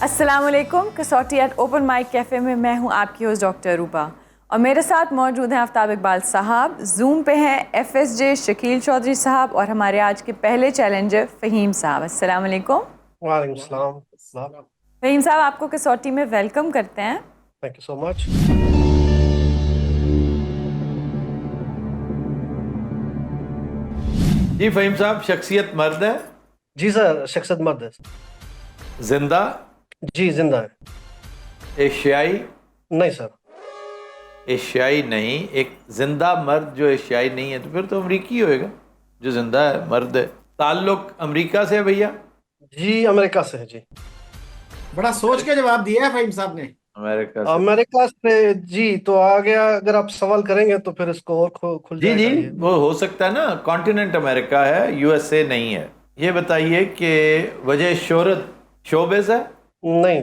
अस्सलामुअलैकुम। कसौटी eight open mic cafe में मैं हूं आपकी होस्ट डॉक्टर रूपा और मेरे साथ मौजूद हैं आफ्ताब इकबाल साहब, जूम पे हैं FSJ शकील चौधरी साहब और हमारे आज के पहले चैलेंजर फ़हीम साहब। अस्सलामुअलैकुम। वालेकुम सलाम। फ़हीम साहब, आपको कसौटी में वेलकम करते हैं। Thank you so much. जी फ़हीम साहब, शख्सियत मर्द है? जी सर, शख्सियत मर्द है। जिंदा? जी जिंदा है। एशियाई? नहीं सर। एशियाई नहीं, एक जिंदा मर्द जो एशियाई नहीं है तो फिर तो अमरीकी होएगा जो जिंदा है, मर्द है। ताल्लुक अमेरिका से है भैया? जी अमेरिका से है जी। बड़ा सोच के जवाब दिया है फहीम साहब ने। अमेरिका से? अमेरिका से जी। तो आगे अगर आप सवाल करेंगे तो फिर इसको और खुल जी जी, जाएगा ये। वो हो सकता है ना, कॉन्टिनेंट अमेरिका है, USA नहीं है। ये बताइए कि वजह शोहरत शोबिज़ है? नहीं।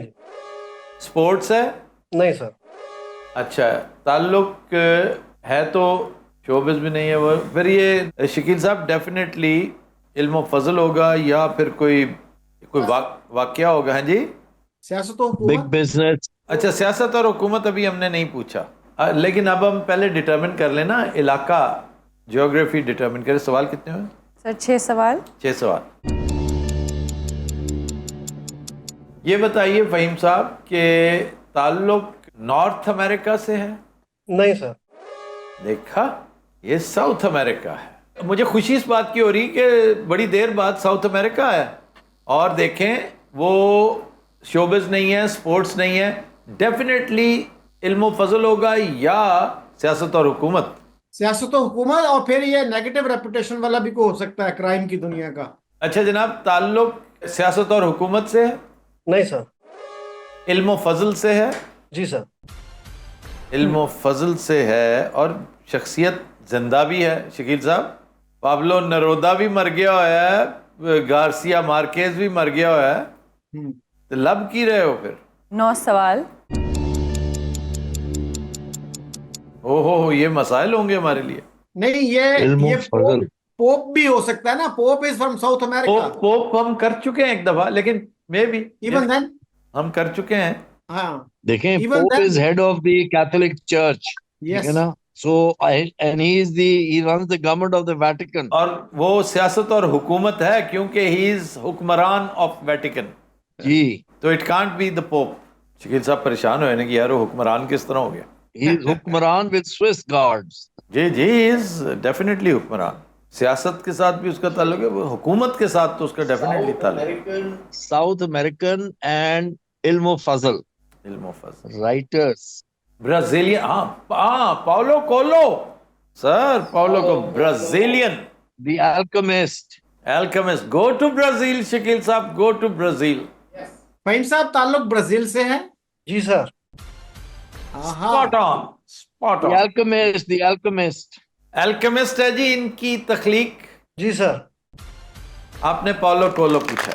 स्पोर्ट्स है? नहीं सर। अच्छा, ताल्लुक है तो शोबिज़ भी नहीं है वो। फिर ये शकील साहब डेफिनेटली इल्म फजल होगा या फिर कोई कोई वाकया होगा। हाँ जी, सियासत और बिग हुकूमत। बिजनेस। अच्छा, सियासत और हुकूमत अभी हमने नहीं पूछा। लेकिन अब हम पहले डिटर्मिन कर लेना, इलाका, ज्योग्राफी डिटर्मिन करें। सवाल कितने हुए? सर 6 सवाल। 6 सवाल। ये बताइए फ़हीम साहब कि ताल्लुक नॉर्थ अमेरिका से है? नहीं सर। देखा, ये साउथ अमेरिका है। मुझे खुशी इस बात की हो रही कि बड़ी देर बाद साउथ अमेरिका है। और देखें, वो शोबिज़ नहीं है, स्पोर्ट्स नहीं है, डेफिनेटली इल्म फजल होगा या सियासत और हुकूमत। सियासत और हुकूमत, और फिर ये नेगेटिव रेपुटेशन वाला भी को हो सकता है, क्राइम की दुनिया का। अच्छा जनाब, ताल्लुक सियासत और हुकूमत से है? नहीं सर। इल्म फजल से है? जी सर। इल्म फजल से है और शख्सियत जिंदा भी है। शकील साहब, पाब्लो नरोदा भी मर गया हुआ है, गार्सिया मार्केज भी मर गया हुआ है, तो लब की रहे हो फिर? 9 सवाल। ओहो, ये मसाइल होंगे हमारे लिए। नहीं, ये पोप भी हो सकता है ना। Pope is from south America. Pope हम कर चुके हैं एक दफा, लेकिन मे भी इवन देन। हम कर चुके हैं। हाँ, देखें, even pope then. Is head of the Catholic church, ठीक है यस। ना? So and he runs the government of the Vatican. और वो सियासत और हुकूमत है क्योंकि ही इज हुक्मरान ऑफ वेटिकन। जी, तो it can't be the pope. Shakeel साहब परेशान हुए ना कि यार वो हुक्मरान किस तरह हो गया। ही इज हुक्मरान विद स्विस गार्ड्स। जी जी, इज डेफिनेटली हुक्मरान। सियासत के साथ भी उसका ताल्लुक है, वो हुकूमत के साथ तो उसका डेफिनेटली ताल्लुक है। साउथ अमेरिकन एंड इल्म फजल इल्म फजल। राइटर्स। ब्राजीलियन, हाँ पाउलो कोलो। सर पाउलो को Brazilian. The alchemist. Alchemist. Go to Brazil Shakeel साहब, गो टू ब्राजील। फहीम साहब, ताल्लुक ब्राजील से है। जी sir. Spot on, spot the on. Alchemist, the alchemist. Alchemist है जी इनकी तख्लीक। जी सर। आपने पाउलो कोलो पूछा।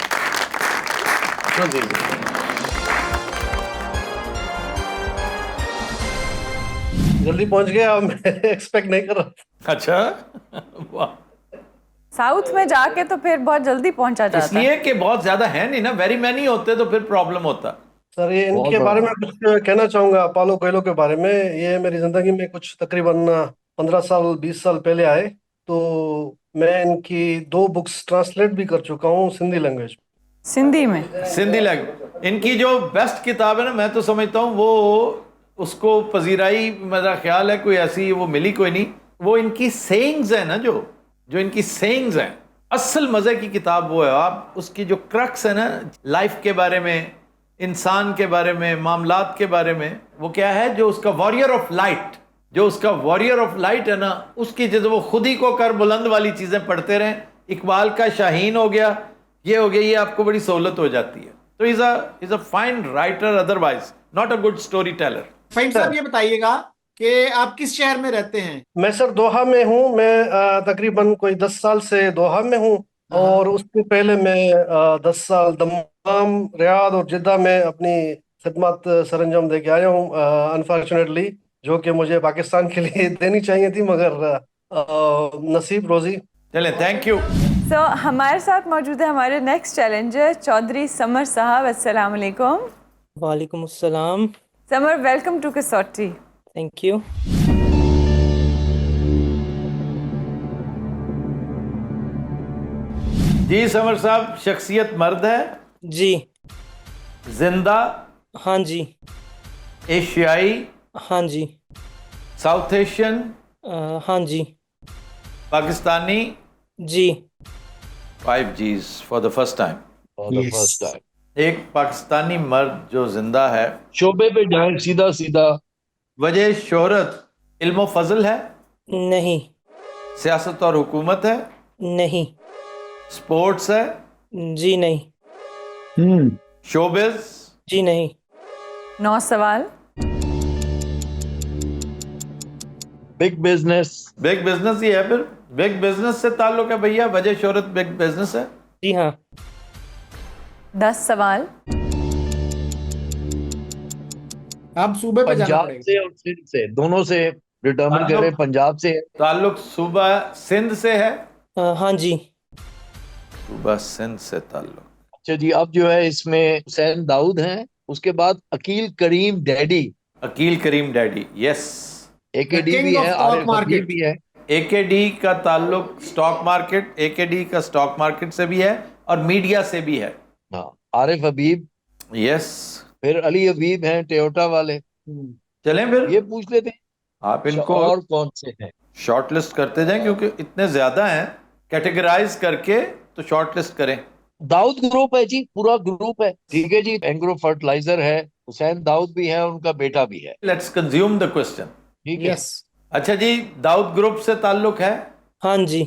जल्दी पहुंच गया, मैं एक्सपेक्ट नहीं कर रहा। अच्छा, वाह। साउथ में जाके तो फिर बहुत जल्दी पहुंचा जाता है। इसलिए कि बहुत ज्यादा है नहीं ना, वेरी मैनी होते तो फिर प्रॉब्लम होता। सर ये इनके बारे में कुछ कहना चाहूंगा। पालो कोएल्हो के बारे में, ये मेरी जिंदगी में कुछ तकरीबन 15 साल 20 साल पहले आए। तो मैं इनकी 2 बुक्स ट्रांसलेट भी कर चुका हूँ सिंधी लैंग्वेज। सिंधी में? सिंधी लैंग्वेज। इनकी जो बेस्ट किताब है ना, मैं तो समझता हूँ वो उसको पजीराई, मेरा ख्याल है कोई ऐसी वो मिली कोई नहीं। वो इनकी सेइंग्स है ना, जो इनकी सेइंग्स हैं, असल मजे की किताब वो है। आप उसकी जो क्रक्स है ना, लाइफ के बारे में, इंसान के बारे में, मामलात के बारे में, वो क्या है, जो उसका वॉरियर ऑफ लाइट, जो उसका वॉरियर ऑफ लाइट है ना, उसकी जैसे वो खुद ही को कर बुलंद वाली चीजें पढ़ते रहें। इकबाल का शाहीन हो गया, ये हो गया, ये आपको बड़ी सहूलत हो जाती है। तो is a fine writer, otherwise not a good story teller. Faheem साहब, ये बताइएगा कि आप किस शहर में रहते हैं? मैं सर दोहा में हूँ। मैं तकरीबन कोई 10 साल से दोहा में हूँ। और उससे पहले मैं 10 साल दम्माम, रियाद और जिद्दा में अपनी खिदमत सरंजाम दे के आया हूँ। अनफॉर्चुनेटली, जो कि मुझे पाकिस्तान के लिए देनी चाहिए थी, मगर नसीब रोजी। चलें, थैंक यू। सो हमारे साथ मौजूद है हमारे नेक्स्ट चैलेंजर चौधरी समर साहब। अस्सलाम वालेकुम। वालेकुम अस्सलाम। समर, वेलकम टू कसौटी। Thank you. जी समर साहब, शख्सियत मर्द है, जी। जिंदा, हाँ जी। एशियाई, हाँ जी। साउथ एशियन, हाँ जी। पाकिस्तानी। जी। 5 Gs for the first time. For the Yes. first time. एक पाकिस्तानी मर्द जो जिंदा है। शोबे पे जाए सीधा सीधा। वजह शोहरत इल्म फजल है, नहीं। सियासत और हुकूमत है, नहीं। स्पोर्ट्स है, जी नहीं। शोबिज। जी नहीं। 9 सवाल। Big business. बिग बिजनेस ही है फिर, बिग बिजनेस से ताल्लुक है भैया, वजह शोहरत बिग बिजनेस है। जी हाँ। 10 सवाल। अब सूबे पे जाना पंजाब पड़ेगा। से और सिंध से, दोनों से डिटर्मिन ताल्लुक- करें। पंजाब से है। ताल्लुक सूबा सिंध से है। हाँ जी। सूबा सिंध से ताल्लुक। अच्छा जी, अब जो है इसमें हुसैन दाऊद हैं, उसके बाद अकील करीम डैडी, अकील करीम डैडी, यस। एकेडी king भी of है, stock आरिफ market. हबीब भी है। एकेडी का ताल्लुक स्टॉक मार्केट, एकेडी का स्टॉक मार्केट से भी है और मीडिया से भी है। हाँ, आरिफ हबीब। यस। फिर अली हबीब हैं टोयोटा वाले। चलें फिर ये पूछ लेते हैं। आप इनको और कौन से हैं? शॉर्ट लिस्ट करते जाएं, क्योंकि इतने ज्यादा हैं, कैटेगराइज करके तो शॉर्ट लिस्ट करें। दाऊद ग्रुप है जी, पूरा ग्रुप है। ठीक है जी, एंग्रो फर्टिलाइजर है, हुसैन दाऊद भी है, उनका बेटा भी है। Let's consume the question. ठीक है। यस। अच्छा जी, दाऊद ग्रुप से ताल्लुक है। हाँ जी।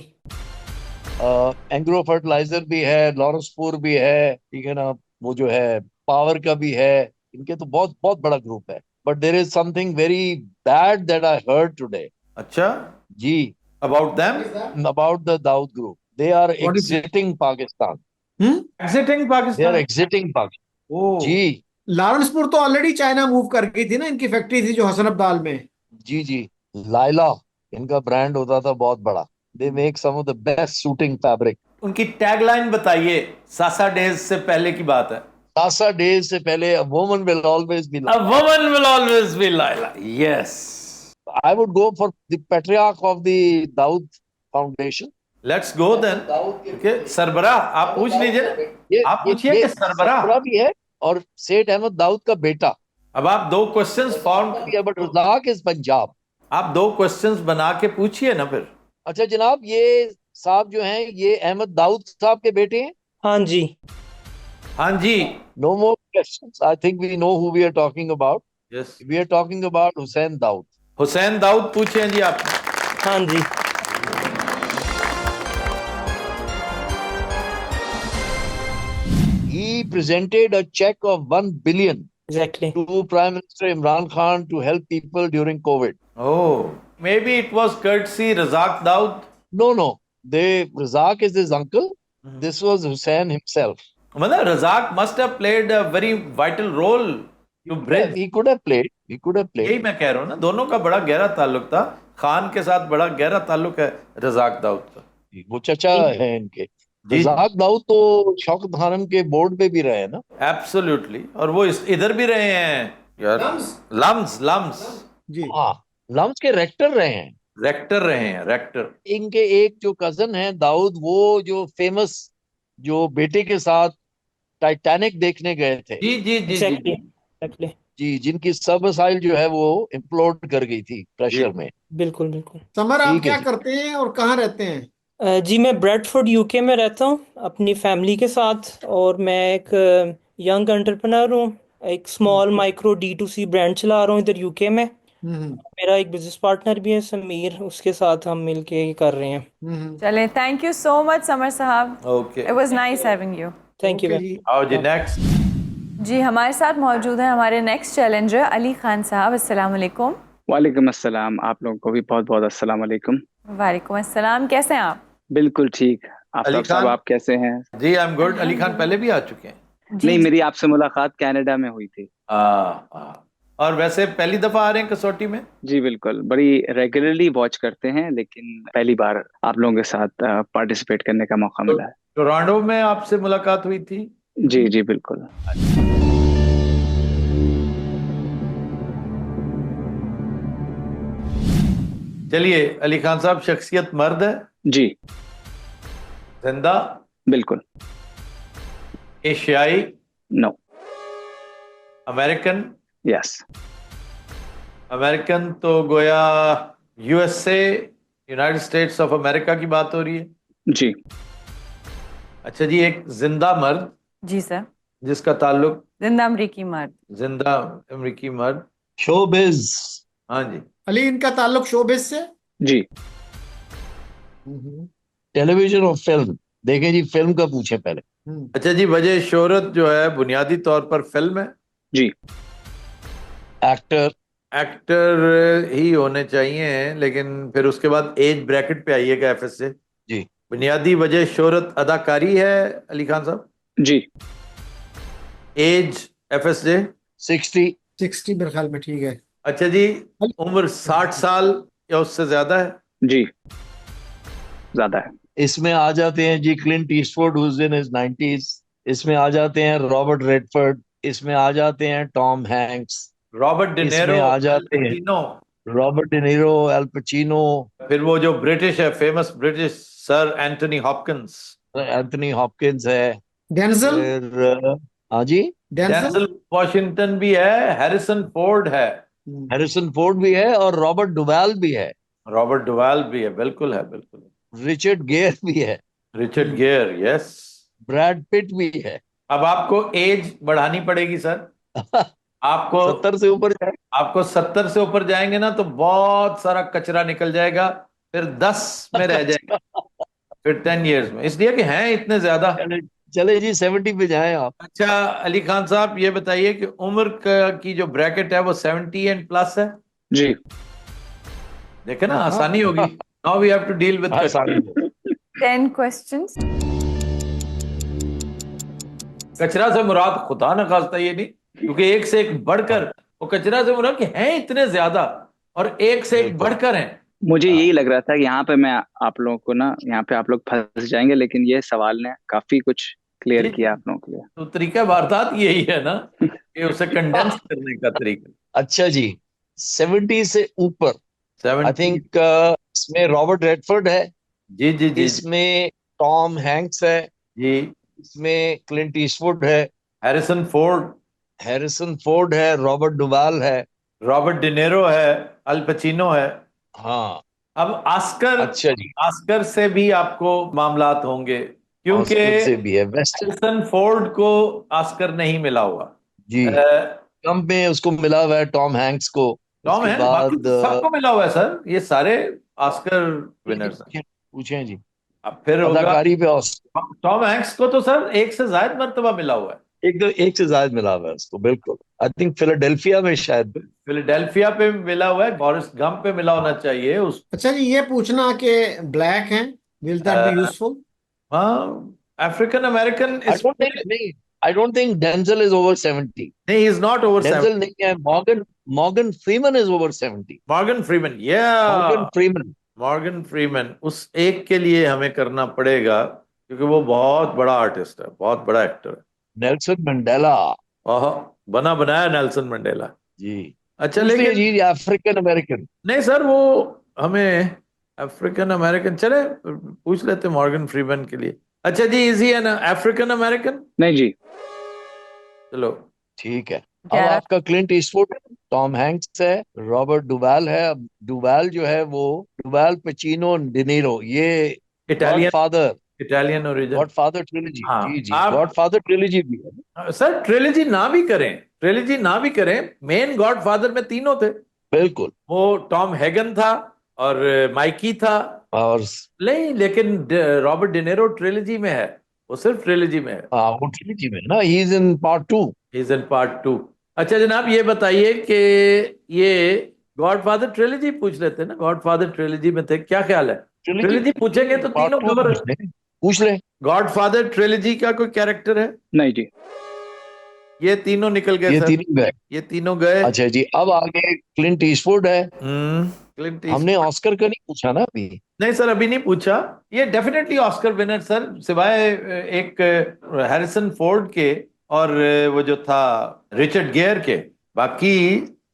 एंग्रो फर्टिलाइजर भी है, लॉरेंसपुर भी है, ठीक है ना, वो जो है पावर का भी है। इनके तो बहुत बहुत बड़ा ग्रुप है। But there is something very bad that I heard today. अच्छा, जी, about them. About the Dawood group. They are What is it? Exiting Pakistan. Exiting they are Pakistan. Exiting Pakistan. Oh, जी लॉरेंसपुर तो ऑलरेडी चाइना मूव कर गई थी ना, इनकी फैक्ट्री थी जो हसन अब्दाल में। जी जी। लाइला इनका ब्रांड होता था बहुत बड़ा। They make some of the best suiting fabric. उनकी टैगलाइन बताइए, सासा डेज से पहले की बात है। सासा डेज से पहले, woman will always be. A woman will always be Laila. Yes. I would go for the patriarch of the Dawood Foundation. Let's go then. Okay. सरबराह आप पूछ लीजिए ना। आप पूछिए कि सरबराह। सरबराह भी है और सेठ अहमद दाऊद का बेटा अब आप 2 क्वेश्चंस फॉर्म, भी है, बट रज़ाक इज पंजाब। आप 2 क्वेश्चंस बना के पूछिए ना फिर। अच्छा जनाब, ये साहब जो हैं, ये अहमद दाऊद साहब के बेटे हैं। हाँ जी। हाँ जी। No more questions. I think we know who we are talking about. Yes. We are talking about Hussain Dawood. Hussain Dawood पूछे जी आप। हाँ जी। He presented a check of 1 billion exactly. to Prime Minister Imran Khan to help people during COVID. Oh, maybe it was courtesy Razak Daud. No. Razak is his uncle. This was Hussein himself. मतलब Razak must have played a very vital role to bridge. He could have played. He could have यही played. मैं कह रहा हूँ ना, दोनों का बड़ा गहरा ताल्लुक था। खान के साथ बड़ा गहरा ताल्लुक है रजाक दाऊद का। वो चचा है इनके। जी। रज़ाक दाऊद तो शौकत खानम के बोर्ड पे भी रहे हैं ना। एब्सोल्युटली, और वो इधर भी रहे हैं यार। लम्स जी। हाँ, लम्स के रेक्टर रहे हैं। रेक्टर रहे हैं, रेक्टर। इनके एक जो कजन है दाऊद, वो जो फेमस, जो बेटे के साथ टाइटैनिक देखने गए थे। जी जी जी जी एग्जैक्टली। जी। एग्जैक्टली। जी, जिनकी सब मिसाइल जो है वो इम्प्लोड कर गई थी प्रेशर में। बिल्कुल बिल्कुल। समर, आप ठीक है क्या जी। करते हैं और कहाँ रहते हैं? जी मैं ब्रेडफोर्ड यूके में रहता हूँ अपनी फैमिली के साथ, और मैं एक यंग एंटरप्रेन्योर हूँ। एक स्मॉल माइक्रो D2C ब्रांड चला रहा हूँ इधर यूके में। मेरा एक बिजनेस पार्टनर भी है समीर, उसके साथ हम मिलके ये कर रहे हैं। चलें, thank you so much Samar साहब। Okay, it was nice having you. Thank you. जी। आओ जी नेक्स्ट। जी हमारे साथ मौजूद हैं हमारे नेक्स्ट चैलेंजर अली खान साहब। अस्सलाम वालेकुम। वालेकुम अस्सलाम। आप लोगों को भी बहुत बहुत अस्सलाम वालेकुम। वालेकुम अस्सलाम, कैसे हैं आप? बिल्कुल ठीक। अली आफ्ताब साहब, खान। आप कैसे हैं? जी I am good. Ali Khan पहले भी आ चुके हैं। जी नहीं, जी। मेरी आपसे मुलाकात कनाडा में हुई थी। और वैसे पहली दफा आ रहे हैं कसौटी में? जी बिल्कुल, बड़ी रेगुलरली वॉच करते हैं, लेकिन पहली बार आप लोगों के साथ पार्टिसिपेट करने का मौका तो मिला है। टोरंटो में आपसे मुलाकात हुई थी? जी जी बिल्कुल। चलिए, अली खान साहब शख्सियत मर्द है? जी जिंदा? बिल्कुल। एशियाई? नो। अमेरिकन? यस। अमेरिकन तो गोया USA, United states of America की बात हो रही है। जी अच्छा जी, एक जिंदा मर्द जी सर। जिसका ताल्लुक, जिंदा अमरीकी मर्द। जिंदा अमेरिकी मर्द। शोबिज। हाँ जी। अली, इनका ताल्लुक शोबिज से? जी टेलीविजन और फिल्म। देखें जी, फिल्म का पूछे पहले। अच्छा जी, वजह शोहरत जो है बुनियादी तौर पर फिल्म है? जी एक्टर। एक्टर ही होने चाहिए, लेकिन फिर उसके बाद एज ब्रैकेट पे आइएगा एफएस से। जी। बुनियादी वजह शोहरत अदाकारी है अली खान साहब? जी एज एफएस जे? 60। 60 मेरे ख्याल में ठीक है। अच्छा जी, उम्र 60 साल या उससे ज्यादा है? जी ज्यादा है। इसमें आ जाते हैं जी Clint Eastwood who's in his 90s। इसमें आ जाते हैं रॉबर्ट रेडफोर्ड। इसमें आ जाते हैं टॉम हैंक्स। रॉबर्ट डिनेरो, इसमें आ अल जाते हैं Pacino, Robert De Niro, L Pacino, फिर वो जो ब्रिटिश है, famous British sir Anthony Hopkins, Anthony Hopkins है। डेंजल। फिर हाँ जी, डेंजल। डेंजल वॉशिंगटन भी है, हैरिसन फोर्ड है, हैरिसन फोर्ड भी है और रॉबर्ट डुवाल भी है। रॉबर्ट डुवाल भी है, बिल्कुल है, बिल्कुल। रिचर्ड गेयर भी है। Richard gear, yes. Brad Pitt भी है। अब आपको एज बढ़ानी पड़ेगी सर। आपको 70 से ऊपर जाए। आपको 70 से ऊपर जाएंगे ना तो बहुत सारा कचरा निकल जाएगा, फिर 10 में रह जाएगा, फिर 10 इयर्स में, इसलिए कि हैं इतने ज्यादा। चले चले जी 70 पे जाए आप। अच्छा अली खान साहब, ये बताइए कि उम्र की जो ब्रैकेट है वो 70 एंड प्लस है? जी देखे ना, आसानी होगी। Now we have to deal with आसानी कचरा। 10 questions. कचरा से मुराद खुदा न खास्ता ये नहीं, क्योंकि एक से एक बढ़कर, वो कचरा से मुराद कि हैं इतने ज्यादा और एक से एक बिल्कुल। बढ़कर हैं। मुझे यही लग रहा था कि यहाँ पे मैं आप लोगों को ना, यहाँ पे आप लोग फंस जाएंगे, लेकिन ये सवाल ने काफी कुछ क्लियर जी, किया आप लोगों के लिए। तो तरीका वारदात यही है ना, कि उसे कंडेंस करने का तरीका। अच्छा जी, 70 से ऊपर आई 70। थिंक इसमें रॉबर्ट रेडफोर्ड है। जी जी जी इसमें टॉम हैंक्स है। जी। इसमें क्लिंट ईस्टवुड है। हैरिसन फोर्ड, हैरिसन फोर्ड है। रॉबर्ट डुवाल है। रॉबर्ट डिनेरो है, अल पचिनो है। हाँ। अब ऑस्कर, अच्छा जी, ऑस्कर से भी आपको मामलात होंगे, क्योंकि ऑस्कर से भी है। वेस्ट हैरिसन फोर्ड को ऑस्कर नहीं मिला हुआ। जी, कम में उसको मिला हुआ है टॉम हैंक्स को। टॉम उसके है, बाकी बाद सबको मिला हुआ है सर, ये सारे ऑस्कर विनर्स हैं। पूछें जी, अब फिर होगा, अदाकारी पे ऑस्कर टॉम हैंक्स को तो सर एक से ज्यादा मर्तबा मिला हुआ है। एक से ज्यादा मिला हुआ है उसको, बिल्कुल। आई थिंक फिलाडेल्फिया में शायद। फिलाडेल्फिया पे मिला हुआ है, फॉरेस्ट गंप पे मिला होना चाहिए उस। अच्छा जी, ये पूछना कि ब्लैक हैं, विल दैट बी यूजफुल? हाँ, African American I don't think, नहीं, I don't think Denzel is over 70। नहीं, इज नॉट ओवर डेंजल 70। नहीं है। Morgan Morgan Freeman is over 70। Morgan Freeman, या मॉर्गन फ्रीमन। मॉर्गन फ्रीमैन, उस एक के लिए हमें करना पड़ेगा, क्योंकि वो बहुत बड़ा आर्टिस्ट है, बहुत बड़ा एक्टर है। Nelson Mandela. ओह, बना बनाया नेल्सन मंडेला। जी। अच्छा, इसलिए लेकिन जी अफ्रीकन अमेरिकन। नहीं सर, वो हमें अफ्रीकन अमेरिकन, चले पूछ लेते मॉर्गन फ्रीमैन के लिए। अच्छा जी, इजी है ना अफ्रीकन अमेरिकन? नहीं जी। चलो ठीक है। अब 11। आपका क्लिंट ईस्टवुड, टॉम हैंक्स है, रॉबर्ट डुवाल है। अब डुवाल जो है वो डुवाल, पचिनो, डिनीरो, ये Italian, godfather, Italian origin. Godfather trilogy. हाँ, जी जी, आप गॉडफादर ट्रिलॉजी भी है। सर ट्रिलॉजी ना भी करें, ट्रिलॉजी ना भी करें, मेन गॉडफादर में तीनों थे। बिल्कुल। वो टॉम हैगन था और माइकी था। और नहीं, लेकिन रॉबर्ट डिनेरो ट्रिलॉजी में है, वो सिर्फ ट्रिलॉजी में है। वो ट्रिलॉजी में है ना, he is in part 2। Is in part 2। अच्छा जनाब, ये बताइए कि ये गॉडफादर ट्रिलॉजी पूछ लेते हैं ना, गॉडफादर ट्रिलॉजी में थे, क्या ख्याल है? ट्रिलॉजी पूछेंगे तो पार्ट तीनों 2 कवर। पूछ ले। गॉडफादर ट्रिलॉजी का कोई कैरेक्टर है? नहीं जी। ये तीनों निकल गए ये सर, तीनों गए। ये तीनों गए। अच्छा जी, अब आगे क्लिंट ईस्टवुड है। Clint Eastwood. हमने ऑस्कर का नहीं पूछा ना अभी। नहीं सर, अभी नहीं पूछा। ये डेफिनेटली ऑस्कर विनर सर, सिवाय एक हैरिसन फोर्ड के और वो जो था रिचर्ड गियर के, बाकी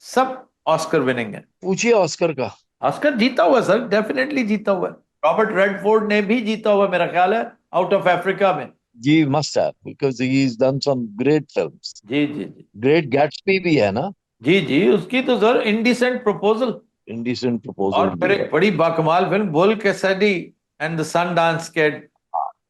सब ऑस्कर विनिंग है। पूछिए ऑस्कर का। ऑस्कर जीता हुआ सर, डेफिनेटली जीता हुआ है। रॉबर्ट रेडफोर्ड ने भी जीता हुआ मेरा ख्याल है, आउट ऑफ अफ्रीका में। जी must have, because he is done some great films. जी जी जी ग्रेट गैट्सबी भी है ना। जी जी, उसकी तो सर इंडिसेंट प्रपोजल, इंडिसेंट और प्रपोजल फिर भी एक है। बड़ी बाकमाल film Butch Cassidy and the Sundance Kid.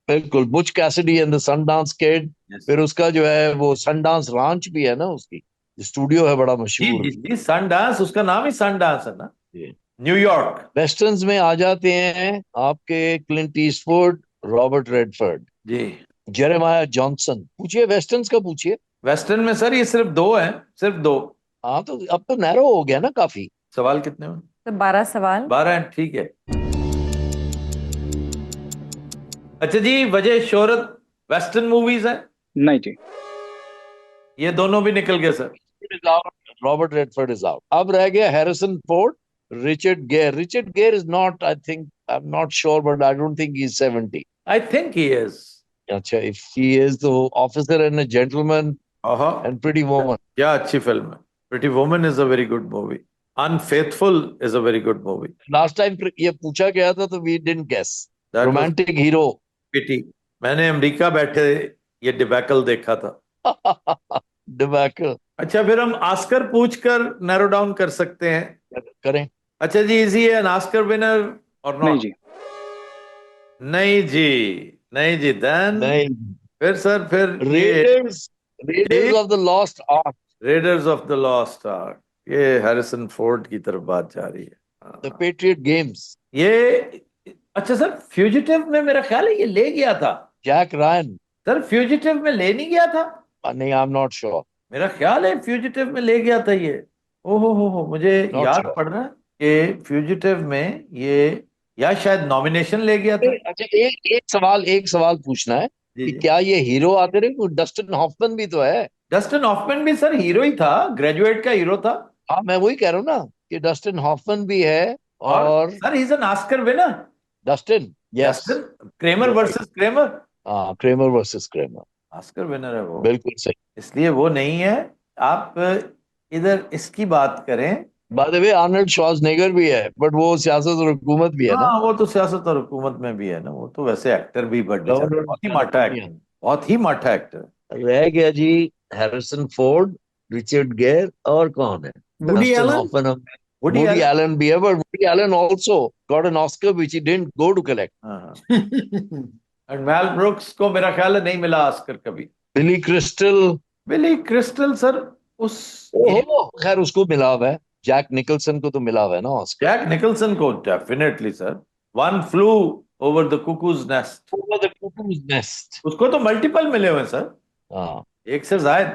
बिल्कुल, Butch Cassidy and the Sundance Kid. फिर उसका जो है वो सनडांस रांच भी है ना, उसकी स्टूडियो है बड़ा जी मशहूर। जी जी, सनडांस, उसका नाम ही सनडांस है ना, जी। न्यूयॉर्क। वेस्टर्न्स में आ जाते हैं आपके क्लिंट ईस्टवुड, रॉबर्ट रेडफोर्ड, जी। Jeremiah Johnson. पूछिए वेस्टर्न्स का पूछिए। वेस्टर्न में सर ये सिर्फ दो हैं, सिर्फ दो। हाँ तो अब तो नैरो हो गया ना काफी। सवाल कितने हुए? तो 12 सवाल। 12 हैं, ठीक है। अच्छा जी, वजह शोहरत वेस्टर्न मूवीज है? नहीं जी। ये दोनों भी निकल गए sir. Robert Redford is out. अब रह गया Harrison Ford, Richard gear. Richard gear is not, I think, I am not sure, but I don't think he is 70। I think he is. अच्छा, इफ ही इज तो officer and a gentleman and pretty woman. क्या अच्छी film है। Pretty woman is a very good movie. Unfaithful is a very good movie. Last time ये पूछा गया था तो we didn't guess. Romantic hero. Pity, मैंने अमेरिका बैठे ये डिबैकल देखा था। डिबैकल। अच्छा, फिर हम आस्कर पूछकर नैरो डाउन कर सकते हैं। करें। अच्छा जी, इजी है, एन आस्कर विनर और नहीं नॉट? जी। नहीं जी, नहीं जी। देन नहीं। फिर सर, फिर ये readers, readers of the Lost arc. Readers of the Lost arc, ये हैरिसन फोर्ड की तरफ बात जा रही है। द हाँ। Patriot games. ये अच्छा सर, फ्यूजिटिव में मेरा ख्याल है ये ले गया था। Jack Ryan. सर फ्यूजिटिव में ले नहीं गया था? नहीं, आई एम नॉट श्योर। मेरा ख्याल है फ्यूजिटिव में ले गया था ये। हो, मुझे Not याद sure. पड़ रहा है कि फ्यूजिटिव में ये, या शायद नॉमिनेशन ले गया था। अच्छा, एक सवाल पूछना है जी कि जी। क्या ये हीरो आते रहे? डस्टिन हॉफमैन भी तो है। डस्टिन हॉफमैन भी सर हीरो ही था, ग्रेजुएट का हीरो था। हाँ, मैं वही कह रहा हूँ ना कि डस्टिन हॉफमैन भी है। और और sir he is an Oscar winner. Dustin, yes. Dustin, Kramer versus Kramer, हाँ, Kramer versus Kramer. Oscar winner है वो, बिल्कुल सही। इसलिए वो नहीं है। आप इधर इसकी बात करें। By the way, Arnold Schwarzenegger भी है, बट वो सियासत और हुकूमत भी है ना। हाँ, वो तो सियासत और हुकूमत में भी है ना, वो तो वैसे एक्टर भी, बट बेचारा गवर्नर बहुत ही माठा एक्टर, बहुत ही माठा एक्टर। रह गया जी हैरिसन फोर्ड, रिचर्ड गेयर, और कौन है? Woody Dustin Allen. Hoffman. Woody Woody Allen. Allen भी है, but Woody Allen also got an Oscar which he didn't go to collect. हाँ, और मेल ब्रुक्स को मेरा ख्याल है नहीं मिला ऑस्कर कभी। बिली क्रिस्टल। बिली क्रिस्टल सर, उस ओहो, खैर उसको मिला हुआ है। जैक निकलसन को तो मिला हुआ है ना ऑस्कर। जैक निकलसन को definitely sir, one flu over the cuckoos nest, Over the Cuckoo's Nest। उसको तो मल्टीपल मिले हुए हैं सर, हाँ। एक से जायद।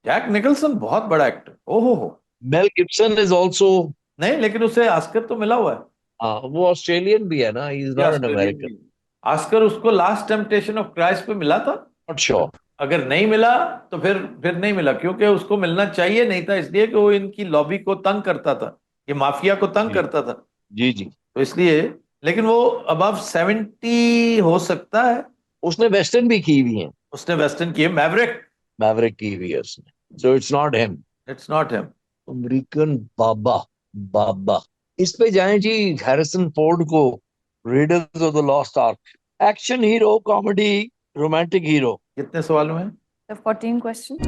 जैक निकलसन बहुत बड़ा एक्टर। ओहो हो। Mel Gibson is also. नहीं, लेकिन उसे ऑस्कर तो मिला हुआ है। हाँ, वो ऑस्ट्रेलियन भी है ना, ही is not an American. Oscar उसको लास्ट टेम्पटेशन ऑफ क्राइस्ट पे मिला था। Not sure. अगर नहीं मिला तो फिर नहीं मिला, क्योंकि उसको मिलना चाहिए नहीं था, इसलिए कि वो इनकी लॉबी को तंग करता था, ये माफिया को तंग जी। करता था, जी जी। तो इसलिए। लेकिन वो अबव 70 हो सकता है। उसने वेस्टर्न भी की हुई है। उसने वेस्टर्न किए, मैवरिक। मैवरिक की हुई है उसने। So it's not him. It's not him. American बाबा। बाबा। इस पे जाएं जी, हैरिसन फोर्ड को, Raiders of the Lost Ark. Action hero, comedy, romantic hero. कितने सवाल हुए हैं? So 14 question.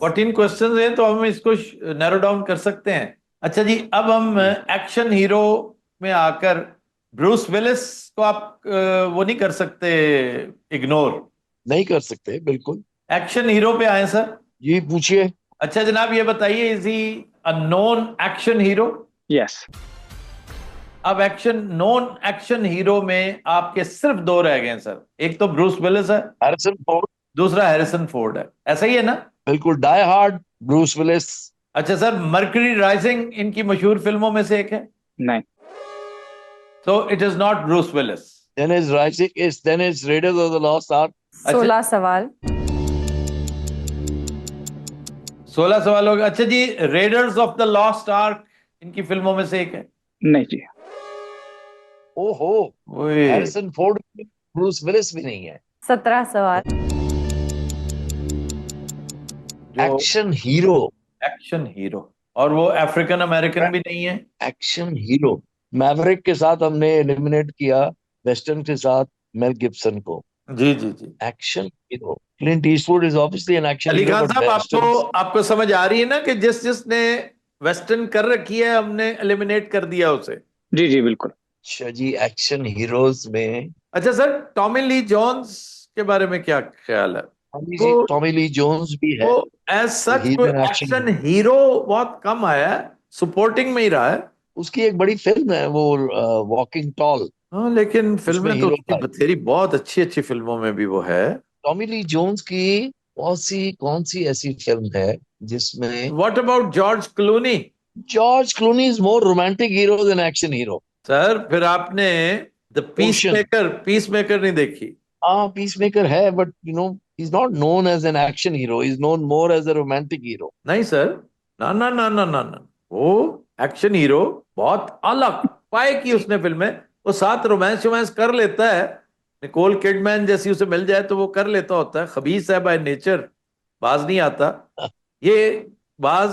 14 क्वेश्चंस हैं, तो हम इसको नैरो डाउन कर सकते हैं। अच्छा जी, अब हम एक्शन हीरो में आकर ब्रूस विलिस को आप वो नहीं कर सकते, इग्नोर नहीं कर सकते, बिल्कुल। एक्शन हीरो पे आए सर। जी पूछिए। अच्छा जनाब, ये बताइए, is he a non action hero? Yes. अब नॉन एक्शन हीरो में आपके सिर्फ दो रह गए हैं सर, एक तो ब्रूस विलिस है, हैरिसन फोर्ड। दूसरा हैरिसन फोर्ड है, ऐसा ही है ना? बिल्कुल, डाई हार्ड, ब्रूस विलिस। अच्छा सर, मर्करी राइजिंग इनकी मशहूर फिल्मों में से एक है, नहीं। so it is not Bruce Willis. Then is Raiders of the Lost Ark। 16 सवाल। 16 सवाल हो गए। अच्छा जी, Raiders of the Lost Ark इनकी फिल्मों में से एक है? नहीं जी। ओहो, ओए, हैरिसन फोर्ड, ब्रूस विलिस भी नहीं है। 17 सवाल। जो एक्शन हीरो, एक्शन हीरो, और वो अफ्रीकन अमेरिकन भी नहीं है? एक्शन हीरो, मैवरिक के साथ हमने एलिमिनेट किया, वेस्टर्न के साथ मेल गिब्सन को। जी जी जी। Action hero, Clint Eastwood is obviously an action Ali hero, Khan Butt साहब, वेस्टर्न। आपको समझ आ रही है ना कि जिसने वेस्टर्न कर रखी है हमने एलिमिनेट कर दिया उसे। जी जी बिल्कुल। अच्छा जी, एक्शन हीरोज में अच्छा सर, टॉमी ली जोन्स के बारे में क्या ख्याल है? वो टॉमी ली जोन्स भी है, वो एज सच ही कोई an action action hero. Hero बहुत कम आया है, सपोर्टिंग में ही रहा है। उसकी एक बड़ी फिल्म है वो, वॉकिंग टॉल, हाँ, लेकिन उसमें फिल्में तो हीरो उसकी था। बथेरी बहुत अच्छी अच्छी फिल्मों में भी वो है। टॉमी ली जोन्स की कौन सी ऐसी फिल्म है जिसमें what about George Clooney? George Clooney is more romantic hero than action hero? Sir फिर आपने द ओशन, पीस मेकर नहीं देखी? हाँ पीस मेकर है, but he is not known as an action hero, is known more as a romantic hero. नहीं sir, ना ना ना ना ना ना, वो एक्शन हीरो बहुत अलग पाए की उसने फिल्में। वो साथ रोमांस रोमांस कर लेता है, निकोल किडमैन जैसी उसे मिल जाए तो वो कर लेता होता है। खबीस है बाय नेचर, बाज नहीं आता। ये बाज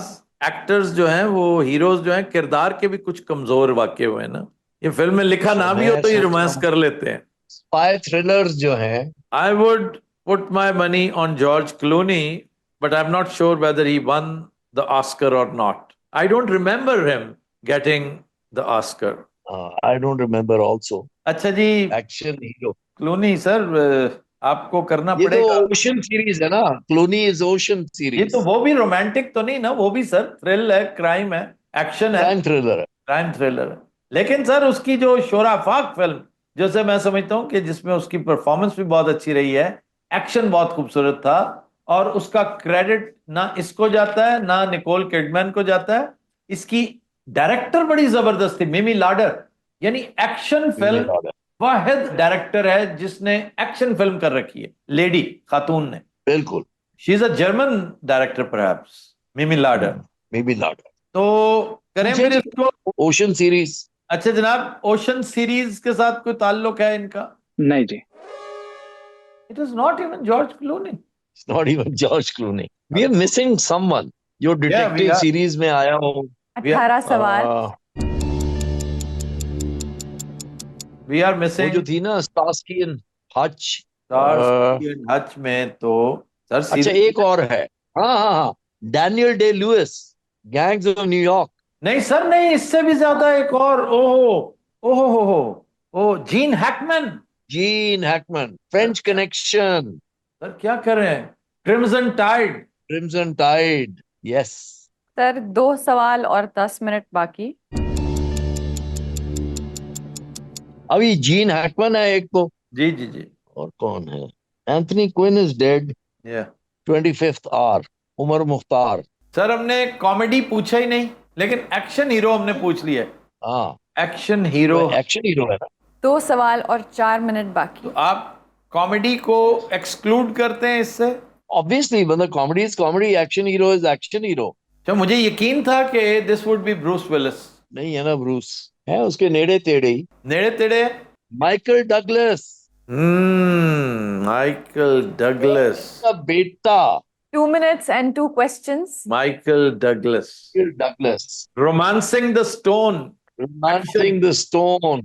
एक्टर्स जो हैं, वो हीरोज जो हैं, किरदार के भी कुछ कमजोर वाक्य हुए हैं ना। ये फिल्म में लिखा सो ना भी हो मैं तो ये सोच रहा रोमांस हूँ कर लेते हैं। स्पाई थ्रिलर्स जो हैं, I would put my money on George Clooney, but I'm not sure whether he won the Oscar or not. I don't remember him getting the Oscar. I don't remember also. अच्छा जी, action hero, Clooney sir, आपको करना ये तो पड़ेगा। Ocean series है ना, Clooney is ocean ये तो सीरीज, वो भी रोमांटिक तो नहीं ना, वो भी सर थ्रिल है, क्राइम है, एक्शन है, क्राइम थ्रिलर है। क्राइम थ्रिलर है। लेकिन सर उसकी जो शोराफाक फिल्म, जैसे मैं समझता हूँ कि जिसमें उसकी परफॉर्मेंस भी बहुत अच्छी रही है, एक्शन बहुत खूबसूरत था, और उसका क्रेडिट ना इसको जाता है ना निकोल किडमैन को जाता है। इसकी डायरेक्टर बड़ी जबरदस्त थी, मिमी लाडर, यानी एक्शन फिल्म वाहिद डायरेक्टर है जिसने एक्शन फिल्म कर रखी है, लेडी खातून ने। बिल्कुल, she is a German director perhaps, मिमी लाडर। May be not. तो करें फिर इसको। ओशन सीरीज, अच्छा जनाब, ओशन सीरीज के साथ कोई ताल्लुक है इनका? नहीं जी। It is not even George Clooney. It's not even George Clooney. We are missing someone जो डिटेक्टिव सीरीज में आया हो। 18 सवाल। वी आर वो मिसिंग जो थी ना स्टार्स्की एंड हच, हच में तो सर अच्छा एक और है, हाँ हाँ हाँ, Daniel Day Lewis, Gangs of New York. नहीं सर नहीं, इससे भी ज्यादा एक और। ओहो ओहो हो ओ Gene Hackman. Gene Hackman, French Connection, sir क्या कर रहे हैं, Crimson Tide. Crimson Tide, yes. Sir 2 सवाल और 10 मिनट बाकी। अभी जीन हैकमैन है एक तो, जी जी जी। और कौन है? एंथनी क्विन इज डेड, या 25th hour, Umar Mukhtar. Sir हमने कॉमेडी पूछा ही नहीं, लेकिन एक्शन हीरो हमने पूछ लिया है। हाँ, एक्शन हीरो, एक्शन हीरो है ना। 2 सवाल और 4 मिनट बाकी। तो आप कॉमेडी को एक्सक्लूड करते हैं इससे? ऑब्वियसली, मतलब comedy is comedy, action hero is action hero. तो मुझे यकीन था कि this would be Bruce Willis. नहीं है ना, ब्रूस है उसके नेड़े तेड़े ही। नेड़े तेड़े। Michael Douglas, Michael Douglas. का बेटा 2 minutes and 2 questions. Michael Douglas, Michael Douglas, Romancing the Stone. Romancing the Stone,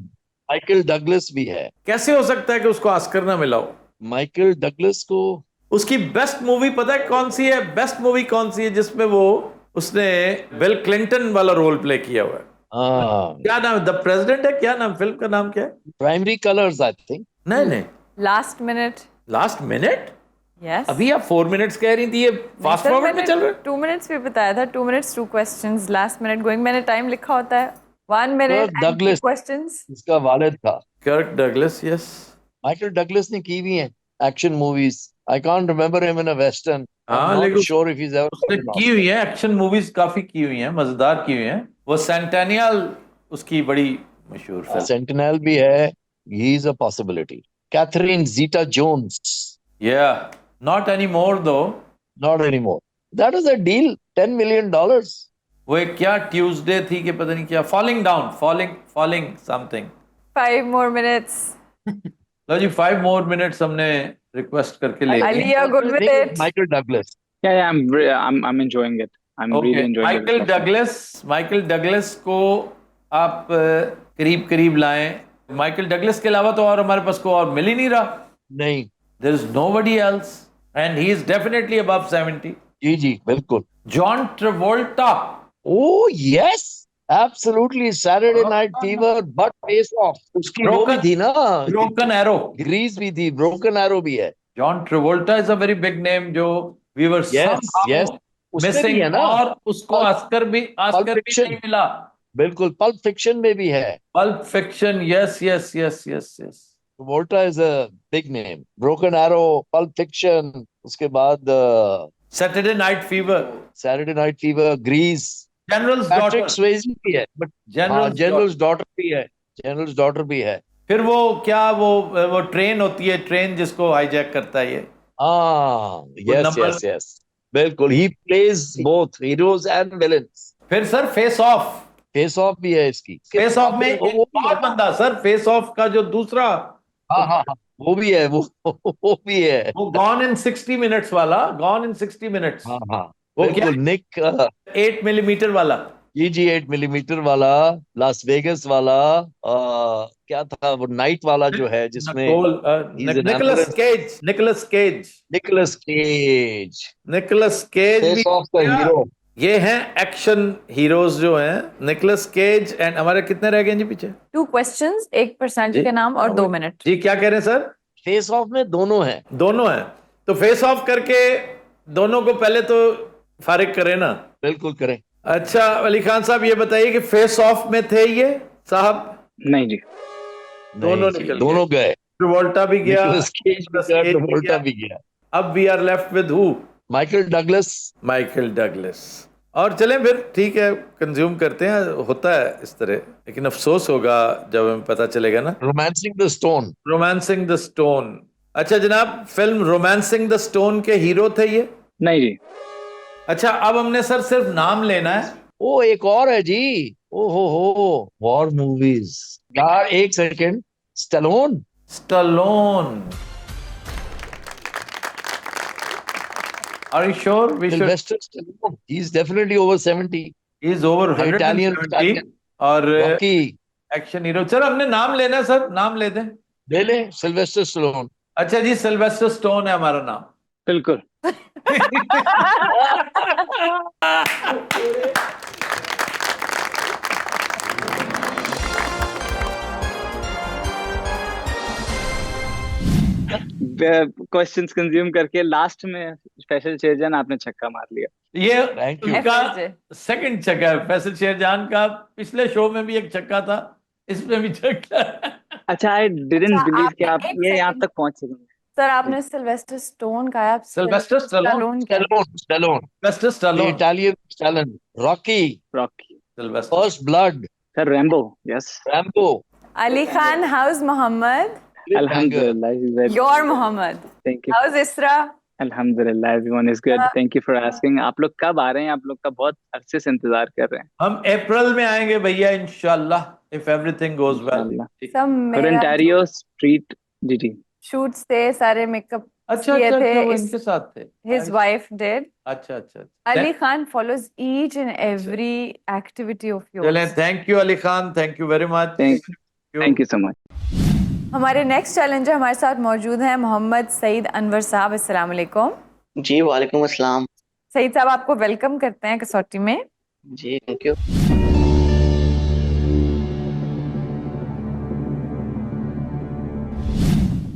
Michael Douglas भी है। कैसे हो सकता है कि उसको ऑस्कर ना मिला हो? माइकल डगलस को उसकी बेस्ट मूवी पता है कौन सी है? बेस्ट मूवी कौन सी है जिसमें वो उसने बिल क्लिंटन वाला रोल प्ले किया हुआ है? क्या नाम, द प्रेसिडेंट है? क्या नाम, फिल्म का नाम क्या है? Primary colours I think. नहीं नहीं, Last minute. Last minute. Yes. अभी आप 4 मिनट्स कह रही थी, ये फास्ट फॉरवर्ड में चल रहा है। 2 minutes भी बताया था। 2 minutes 2 questions. Last minute going. मैंने टाइम लिखा होता है 1 minute and 2 डगलस questions. इसका वालिद था। कर्क डगलस, यस। माइकल डगलस ने की भी है action movies. I can't remember him in a western. I हाँ, एम नॉट लेकिन श्योर इफ ही इज उसने की हुई है एक्शन मूवीज, काफी की हुई हैं, मजेदार की हुई हैं। वो सेंटेनियल उसकी बड़ी मशहूर फिल्म। सेंटिनल भी है, he is a possibility. Catherine Zeta Jones, या not any more though. Not anymore. That is a deal. $10 million. वो एक क्या ट्यूसडे थी कि पता नहीं क्या, फॉलिंग समथिंग। 5 more minutes. लो जी 5 more minutes हमने रिक्वेस्ट करके ले Ali, you're good with it? Michael Douglas. Yeah, I'm enjoying it. I'm really enjoying it. Michael Douglas को आप करीब करीब लाएं। माइकल डगलस के अलावा तो और हमारे पास को और मिल ही नहीं रहा। नहीं। There is nobody else and he is definitely above 70. जी बिल्कुल। John Travolta. Oh yes, absolutely. Saturday Night Fever, but Face Off. उसकी वो भी थी ना, Broken Arrow. Grease भी थी, Broken Arrow भी है। John Travolta is a very big name जो we were yes. missing है ना, और उसको ऑस्कर भी नहीं मिला। बिल्कुल, पल्प फिक्शन में भी है। Pulp fiction, yes. Travolta is a big name. Broken Arrow, Pulp Fiction, उसके बाद Saturday Night Fever, Grease, General's Daughter, Swayze भी है, but General's Daughter भी है। फिर वो क्या वो ट्रेन होती है, ट्रेन जिसको हाईजैक करता है ये। Yes. बिल्कुल, he plays both heroes and villains. फिर सर फेस ऑफ भी है इसकी। फेस ऑफ में एक और बंदा सर, फेस ऑफ का जो दूसरा, हाँ, वो भी है, वो भी है। वो Gone in 60 Minutes वाला, हाँ, वो क्या, निक 8 मिलीमीटर वाला। जी 8 मिलीमीटर वाला, लास वेगस वाला, क्या था वो नाइट वाला जो है जिसमें निकोलस केज फेस ऑफ का हीरो। ये हैं एक्शन हीरोज जो हैं, निकोलस केज एंड हमारे कितने रह गए जी पीछे? 2 questions, एक पर्सनालिटी के नाम और 2 मिनट। जी क्या कह रहे हैं सर? फेस ऑफ में दोनों हैं। तो फेस ऑफ करके दोनों को पहले तो फारिग करें ना। बिल्कुल करें। अच्छा अली खान साहब ये बताइए कि फेस ऑफ में थे ये साहब? नहीं जी, दोनों गए। ट्रेवोल्टा भी गया, ट्रेवोल्टा भी गया। अब we are left with who? Michael Douglas. और चलें फिर, ठीक है, कंज्यूम करते हैं, होता है इस तरह, लेकिन अफसोस होगा जब हमें पता चलेगा ना। Romancing the stone. अच्छा जनाब, फिल्म रोमांसिंग द स्टोन के हीरो थे ये? नहीं जी। अच्छा अब हमने सर सिर्फ नाम लेना है। ओ एक और है जी, हो वॉर मूवीज यार, एक second, Stallone. Are you sure? Sylvester Stallone. He's definitely over 70. He's over 170 और एक्शन हीरो। सर हमने नाम लेना है सर, नाम ले दें। ले ले, सिल्वेस्टर स्टैलोन। अच्छा जी, सिल्वेस्टर स्टोन है हमारा नाम। बिल्कुल। क्वेश्चंस कंज्यूम करके लास्ट में फैसल शेरजान आपने छक्का मार लिया। ये उनका सेकंड छक्का है। फैसल शेरजान का पिछले शो में भी एक छक्का था, इसमें भी छक्का। अच्छा, आई डिडंट बिलीव कि आप ये यहाँ तक पहुंच सकेंगे। सर आपने सिल्वेस्टर स्टोन कहा, Sylvester Stallone, Italian Stallion, Rocky, First Blood, sir Rambo, yes Rambo. Ali Khan, how's Mohammed? Alhamdulillah. Your Mohammed. Thank you. How's Isra? Alhamdulillah, everyone is good. Thank you for asking. आप लोग कब आ रहे हैं? आप लोग का बहुत अरसे से इंतजार कर रहे हैं। हम अप्रैल में आएंगे भैया इंशाल्लाह, if everything goes well. Ontario Street, ji. Shoots थे, सारे मेकअप अच्छा वो इनके साथ थे। His wife did. अच्छा। Ali Khan follows each and every activity of yours. चलें, thank you Ali Khan, thank you very much. Thank you so much. हमारे नेक्स्ट चैलेंजर हमारे साथ मौजूद हैं मोहम्मद सईद अनवर साहब। अस्सलाम वालेकुम। जी वालेकुम अस्सलाम। सईद साहब आपको वेलकम करते हैं कसौटी में। जी थैंक यू।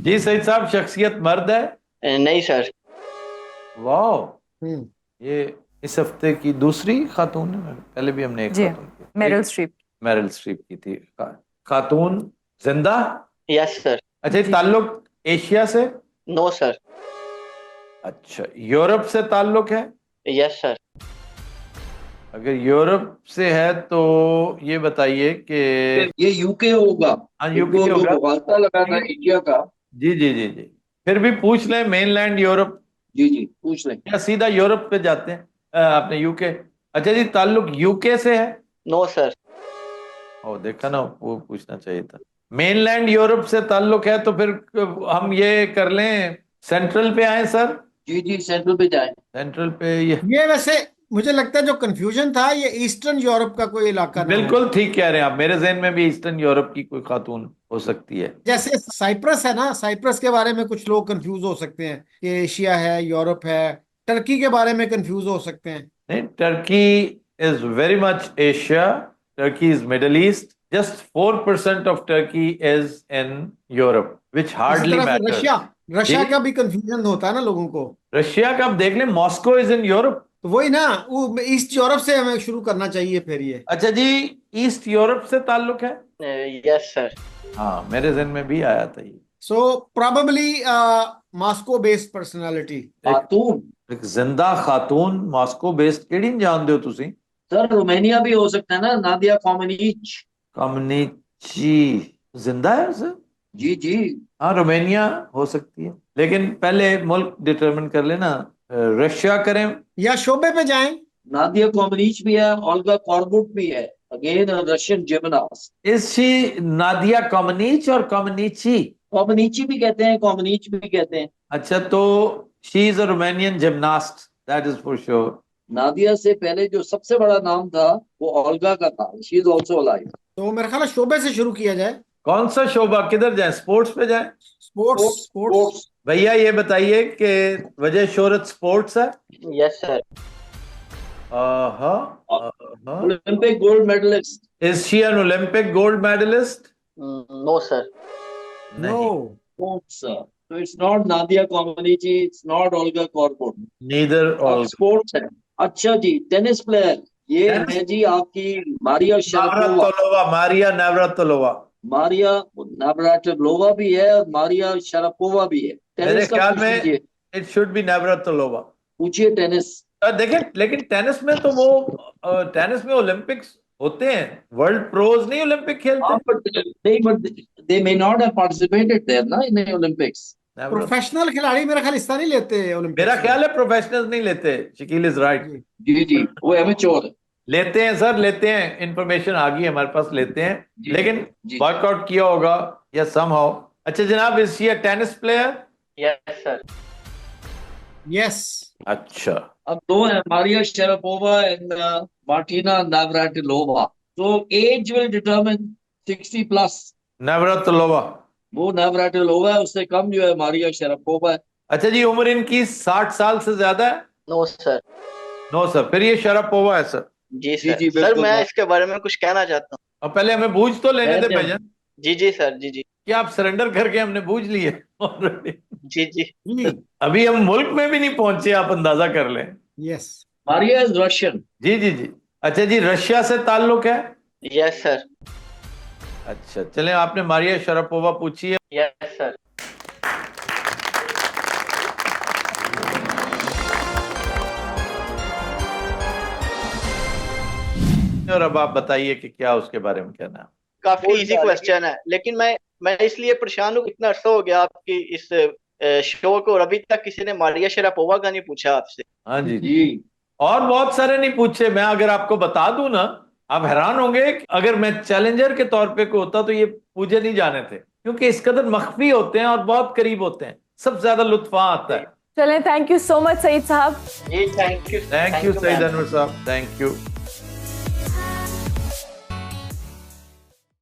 जी सईद साहब, शख्सियत मर्द है? नहीं सर। वाह, ये इस हफ्ते की दूसरी खातून है। पहले भी हमने एक खातून की, मेरिल स्ट्रीप की थी। खातून जिंदा? Yes sir. अच्छा, ताल्लुक एशिया से? No sir. अच्छा, यूरोप से ताल्लुक है? Yes sir. अगर यूरोप से है तो ये बताइए कि ये यूके होगा। हाँ यूके होगा, वास्ता लगाना इंडिया का। जी। फिर भी पूछ लें, मेनलैंड यूरोप? जी जी पूछ लें। या सीधा यूरोप पे जाते हैं, अपने यूके? अच्छा जी, ताल्लुक यूके से है? No sir. ओ देखा ना, वो पूछना चाहिए था। मेनलैंड यूरोप से ताल्लुक है तो फिर हम ये कर लें, सेंट्रल पे आए सर। जी जी सेंट्रल पे जाए। सेंट्रल पे ये वैसे मुझे लगता है जो कंफ्यूजन था ये ईस्टर्न यूरोप का कोई इलाका ना हो। बिल्कुल ठीक कह रहे हैं आप, मेरे जहन में भी ईस्टर्न यूरोप की कोई खातून हो सकती है। जैसे साइप्रस है ना, साइप्रस के बारे में कुछ लोग कंफ्यूज हो सकते हैं कि एशिया है, यूरोप है। टर्की के बारे में कंफ्यूज हो सकते हैं। नहीं, Turkey is very much Asia, Turkey is Middle East, just 4% of Turkey is in Europe, which इसी हार्डली तरह से मैटर्स। रशिया, रशिया जी, का भी कंफ्यूजन होता है ना लोगों को। रशिया का आप देख लें, मॉस्को इज इन यूरोप। तो वही ना, वो ईस्ट यूरोप से हमें शुरू करना चाहिए फिर ये। अच्छा जी, ईस्ट यूरोप से ताल्लुक है? Yes sir. हाँ, मेरे जहन में भी आया था ये। So probably Moscow based personality. खातून एक जिंदा खातून मॉस्को बेस्ड केड़ी नहीं जानते हो तुसी? सर रोमानिया भी हो सकता है ना, नादिया कॉमनीच। कम्युनिची जिंदा है सर? जी जी। हाँ, रोमानिया हो सकती है, लेकिन पहले मुल्क डिटरमिन कर लेना। रशिया करें? या शोबे पे जाएं। नादिया कॉमनीच भी है, ओल्गा कॉर्बुट भी है, again Russian gymnast. Is she Nadia Comaneci और कॉमनीची? कॉमनीची भी कहते हैं, कॉमनीच भी कहते हैं। अच्छा, तो she is a Romanian gymnast, that is for sure. Nadia से पहले जो सबसे बड़ा नाम था वो ओल्गा का था। She is also alive. तो मेरे ख्याल है शोबे से शुरू किया जाए। कौन सा शोबा, किधर जाए, स्पोर्ट्स पे जाए? Sports, sports. स्पोर्ट्स। भैया ये बताइए कि वजह शोहरत स्पोर्ट्स है? Yes sir. Olympic gold medallist. Is she an Olympic gold medallist? No sir. No. Sports. तो it's not Nadia Comaneci, it's not Olga Korbut. Neither of all. Sports है। अच्छा जी, टेनिस प्लेयर ये टेनिस? है जी आपकी Maria Sharapova. Navratilova, Maria Navratilova. Maria Navratilova भी है और मारिया शरापोवा भी है। मेरे टेनिस का ख्याल पूछ में लीजिए, इट शुड बी नावरातिलोवा। पूछिए टेनिस। देखें, लेकिन टेनिस में तो वो टेनिस में ओलंपिक्स होते हैं, वर्ल्ड प्रोज नहीं ओलंपिक खेलते? हाँ but they may not have participated there ना इन ओलंपिक्स। प्रोफेशनल खिलाड़ी मेरा ख्याल हिस्सा नहीं लेते ओलंपिक मेरा में। ख्याल है प्रोफेशनल्स नहीं लेते। Shakeel is right. जी। जी जी, वो एमेच्योर। लेते हैं सर, लेते हैं, इंफॉर्मेशन आ गई हमारे पास, लेते हैं, जी, लेकिन जी। वर्कआउट किया होगा या समहाउ। अच्छा जनाब, is she a tennis player? Yes sir. Yes. अच्छा, अब दो है, मारिया शरापोवा एंड मार्टिना नावरातिलोवा। तो एज विल डिटरमिन 60 प्लस। नावरातिलोवा। वो नावरातिलोवा है, उससे कम जो है मारिया शरापोवा है। अच्छा जी, उम्र इनकी 60 साल से ज्यादा है? No sir. नो सर, फिर ये शरापोवा है सर। जी जी सर। जी सर बिल्कुल। मैं इसके बारे में कुछ कहना चाहता हूँ। और पहले हमें बूझ तो लेने दे भाईजान। जी जी सर। जी जी। क्या आप सरेंडर करके हमने बूझ लिए ऑलरेडी? जी जी। अभी हम मुल्क में भी नहीं पहुंचे, आप अंदाजा कर लें। यस। Maria is Russian. जी जी जी। अच्छा जी, रशिया से ताल्लुक है? Yes sir. अच्छा, चलें, आपने मारिया शरापोवा पूछी है। Yes sir. और अब आप बताइए कि क्या उसके बारे में कहना है। काफी इजी क्वेश्चन है, लेकिन मैं इसलिए परेशान हूँ, इतना अरसा हो गया आपकी इस शो को और अभी तक किसी ने मारिया शरापोवा का नहीं पूछा आपसे। हाँ जी जी। जी और बहुत सारे नहीं पूछे। मैं अगर आपको बता दूं ना, आप हैरान होंगे कि अगर मैं चैलेंजर के तौर पे को होता तो ये पूछे नहीं जाने थे, क्योंकि इस कदर मख्फी होते हैं और बहुत करीब होते हैं। सबसे ज्यादा लुत्फा आता है। चलें, thank you so much Saeed साहब। जी thank you. Thank you Saeed Anwar साहब, थैंक यू।